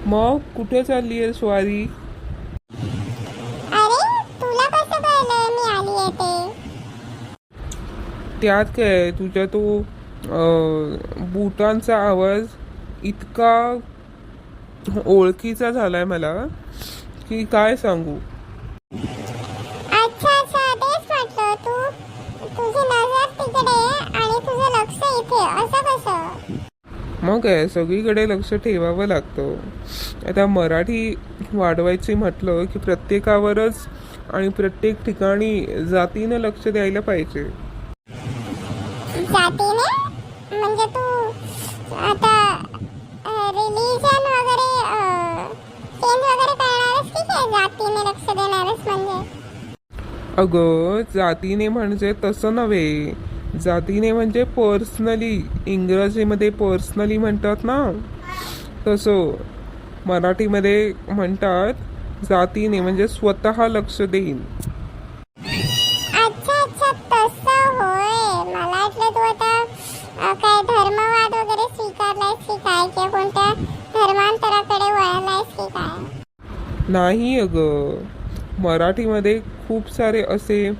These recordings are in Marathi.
मग कुठे चालली आहे स्वारी? अरे तुला कसं कळलं मी आली आहे ते? त्यात काय तुझ्या तो बुटांचा आवाज इतका ओळखीचा झालाय मला की काय सांगू. अच्छा अच्छा, तेच म्हटलं. तुझी नजर तिकडे आणि तुझं लक्ष इथे, असं कसं? मग काय सगळीकडे लक्ष ठेवावं लागतं. आता मराठी वाढवायची म्हटलं की प्रत्येकावरच आणि प्रत्येक ठिकाणी जातीनं लक्ष द्यायला पाहिजे. जातीने? म्हणजे तू आता रिलीजन वगैरे चेंज वगैरे करणारच की काय? जातीने लक्ष देणारच म्हणजे? अगं जातीने म्हणजे तसं नव्हे. जातीने म्हणजे पर्सनली, इंग्रजीमध्ये पर्सनली म्हणतात ना, तसं मराठीमध्ये म्हणतात जातीने म्हणजे स्वतः लक्ष देईन. अच्छा अच्छा, तसं होय. मला वाटलं तू आता काय धर्मवाद वगैरे स्वीकारलायस की काय, किंवा कोणत्या धर्मांतराकडे वळलायस की काय? नाही अगं, मराठीमध्ये खूप सारे असे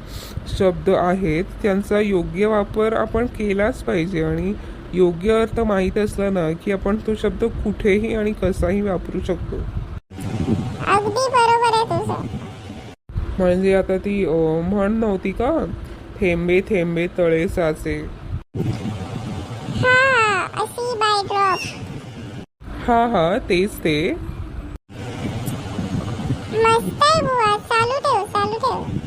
शब्द आहेत त्यांचा योग्य वापर आपण केलाच पाहिजे आणि योग्य अर्थ माहीत असला ना की आपण तो शब्द कुठेही आणि कसाही वापरू शकतो. अगदी बरोबर आहे तुझं. म्हणजे आता ती म्हण नव्हती का, थेंबे थेंबे तळे साचे. हा हा, अशी बाय ड्रॉप. हा हा, तेच ते. मस्त आहे बुवा, चालू ठेव चालू ठेव.